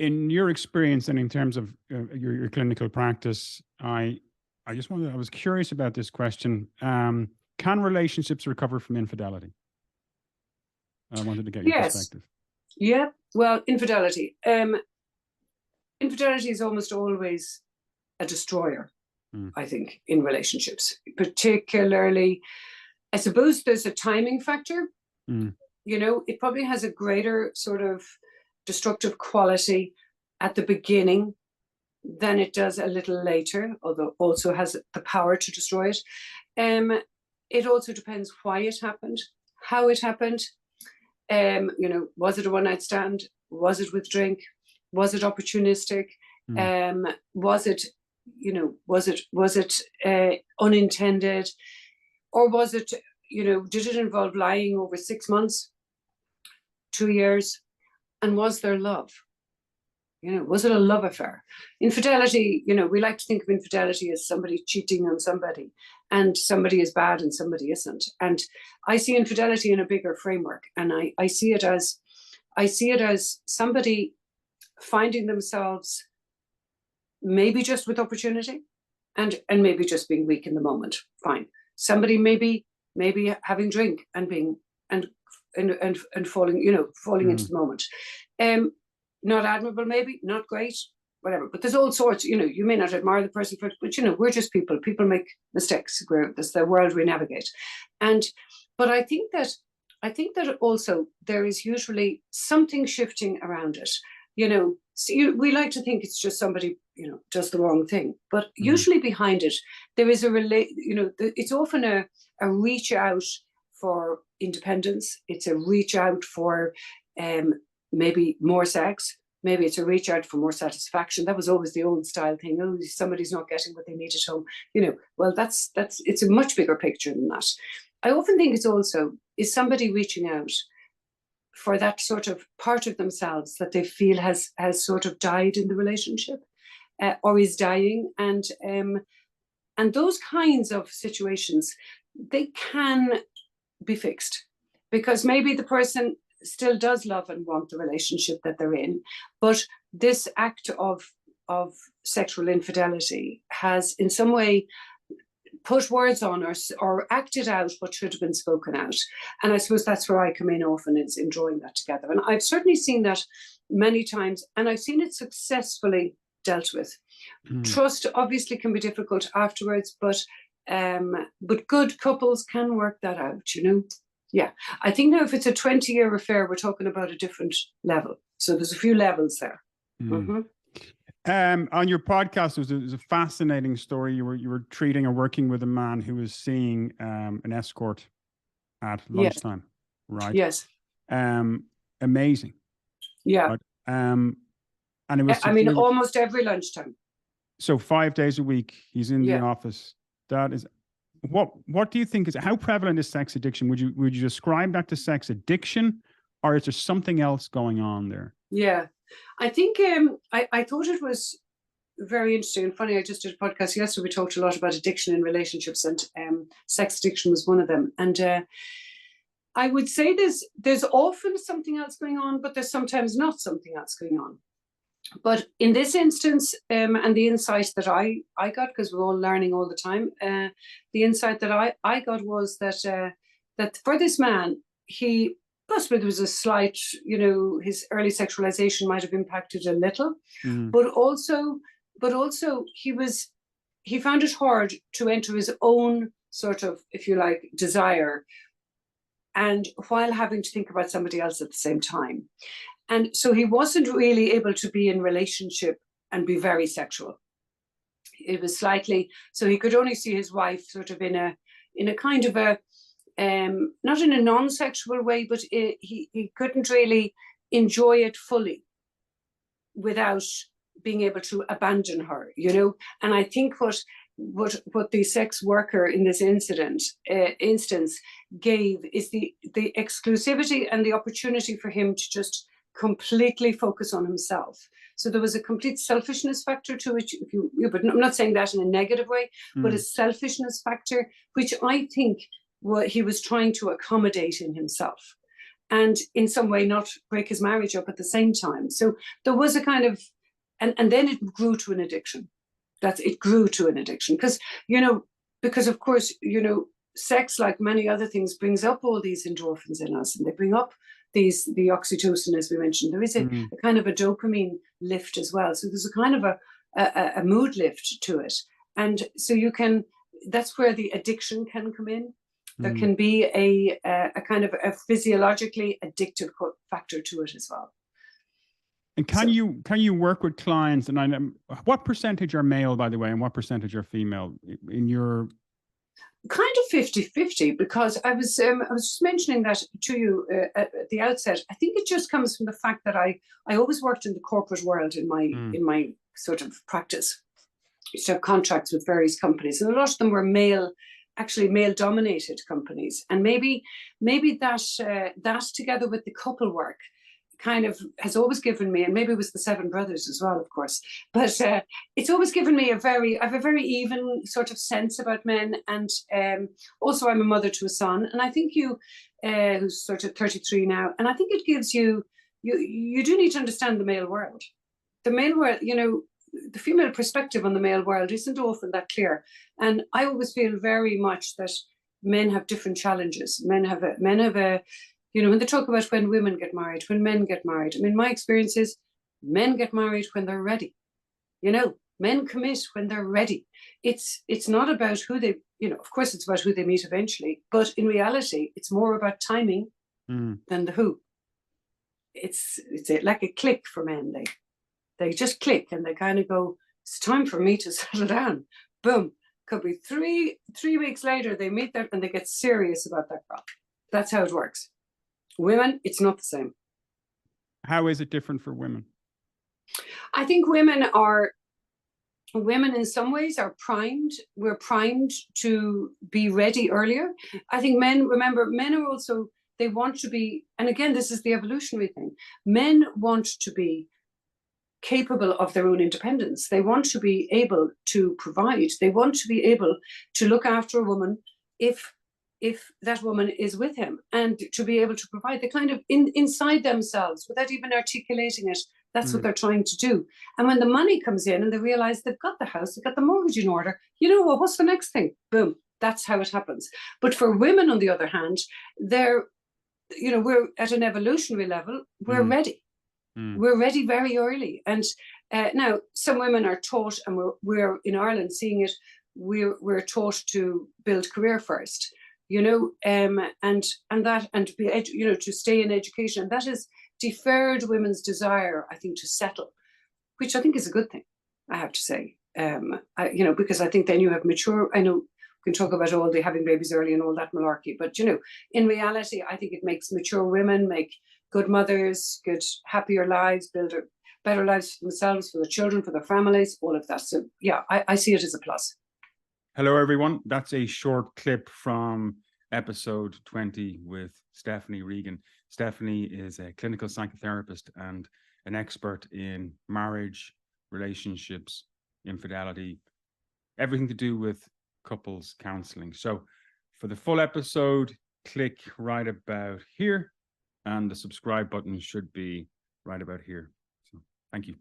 in your experience and in terms of your clinical practice, I was curious about this question. Can relationships recover from infidelity? I wanted to get your perspective. Yeah. Well, infidelity. Infidelity is almost always a destroyer, I think, in relationships. Particularly, I suppose there's a timing factor. You know, it probably has a greater sort of destructive quality at the beginning than it does a little later, although also has the power to destroy it. It also depends why it happened, how it happened. You know, was it a one-night stand? Was it with drink? Was it opportunistic? Was it, you know, was it unintended? Or was it, you know, did it involve lying over 6 months, 2 years? And was there love? You know, was it a love affair? Infidelity, you know, we like to think of infidelity as somebody cheating on somebody, and somebody is bad and somebody isn't. And I see infidelity in a bigger framework, and I see it as somebody finding themselves maybe just with opportunity and maybe just being weak in the moment. Fine. Somebody maybe having drink and being and falling, you know, falling into the moment. Not admirable, maybe, not great, whatever. But there's all sorts, you know, you may not admire the person for it, but, you know, we're just people. People make mistakes. That's the world we navigate. But I think that also there is usually something shifting around it. You know, we like to think it's just somebody, you know, does the wrong thing. But usually behind it, there is it's often a reach out for independence. It's a reach out for maybe more sex. Maybe it's a reach out for more satisfaction. That was always the old style thing. Oh, somebody's not getting what they need at home. You know, well, it's a much bigger picture than that. I often think it's also, is somebody reaching out for that sort of part of themselves that they feel has sort of died in the relationship, or is dying. And those kinds of situations, they can be fixed, because maybe the person still does love and want the relationship that they're in, but this act of sexual infidelity has in some way put words on or acted out what should have been spoken out. And I suppose that's where I come in often, is in drawing that together. And I've certainly seen that many times, and I've seen it successfully dealt with. Trust obviously can be difficult afterwards, but good couples can work that out, you know. Yeah, I think now if it's a 20-year affair, we're talking about a different level. So there's a few levels there. On your podcast, there was a fascinating story. You were treating or working with a man who was seeing an escort at lunchtime, right? Yes. Amazing. Yeah. Right? And it was. I mean, almost every lunchtime. So 5 days a week, he's in the office. That is. What do you think how prevalent is sex addiction? Would you describe that to sex addiction, or is there something else going on there? Yeah, I think I thought it was very interesting and funny. I just did a podcast yesterday. We talked a lot about addiction in relationships, and sex addiction was one of them. And I would say there's often something else going on, but there's sometimes not something else going on. But in this instance, and the insight that I got, because we're all learning all the time, the insight that I got was that for this man, he possibly there was a slight, you know, his early sexualization might have impacted a little, but also he found it hard to enter his own sort of, if you like, desire, and while having to think about somebody else at the same time. And so he wasn't really able to be in relationship and be very sexual. It was slightly, so he could only see his wife sort of in a kind of a, not in a non-sexual way, but he couldn't really enjoy it fully without being able to abandon her, you know. And I think what the sex worker in this instance gave is the exclusivity and the opportunity for him to just completely focus on himself. So there was a complete selfishness factor to it, but I'm not saying that in a negative way, but a selfishness factor, which I think he was trying to accommodate in himself. and in some way not break his marriage up at the same time. So there was a kind of, and then it grew to an addiction. It grew to an addiction because, because of course, sex, like many other things, brings up all these endorphins in us, and they bring up the oxytocin, as we mentioned. There is a kind of a dopamine lift as well. So there's a kind of a mood lift to it. And so that's where the addiction can come in. There can be a kind of a physiologically addictive factor to it as well. And can you work with clients? And what percentage are male, by the way, and what percentage are female in your? Kind of 50-50, because I was just mentioning that to you at the outset. I think it just comes from the fact that I always worked in the corporate world in my sort of practice. So contracts with various companies, and a lot of them were actually male-dominated companies, and maybe that together with the couple work kind of has always given me, and maybe it was the Seven Brothers as well, of course, but it's always given me I have a very even sort of sense about men, and also I'm a mother to a son, and I think who's sort of 33 now, and I think it gives you do need to understand the male world. The male world, the female perspective on the male world isn't often that clear, and I always feel very much that men have different challenges. Men have a when they talk about when women get married, when men get married, I mean, my experience is men get married when they're ready. Men commit when they're ready. It's not about who they, of course it's about who they meet eventually, but in reality, it's more about timing than the who. It's like a click for men. They just click and they kind of go, it's time for me to settle down. Boom. Could be three weeks later, they meet there and they get serious about that girl. That's how it works. Women, it's not the same. How is it different for women? I think women in some ways are primed. We're primed to be ready earlier. I think men are also, they want to be, and again, this is the evolutionary thing. Men want to be capable of their own independence. They want to be able to provide. They want to be able to look after a woman if that woman is with him, and to be able to provide the kind of inside themselves without even articulating it. That's what they're trying to do. And when the money comes in and they realize they've got the house, they've got the mortgage in order, what's the next thing? Boom. That's how it happens. But for women, on the other hand, we're at an evolutionary level, we're ready. We're ready very early. And now some women are taught, and we're in Ireland seeing it, we're taught to build career first. And to be, to stay in education. And that has deferred women's desire, I think, to settle, which I think is a good thing, I have to say. Because I think then you have mature, I know we can talk about all the having babies early and all that malarkey, but, in reality, I think it makes mature women make good mothers, good, happier lives, build better lives for themselves, for their children, for their families, all of that. So, yeah, I see it as a plus. Hello, everyone. That's a short clip from episode 20 with Stephanie Regan. Stephanie is a clinical psychotherapist and an expert in marriage, relationships, infidelity, everything to do with couples counselling. So for the full episode, click right about here, and the subscribe button should be right about here. So thank you.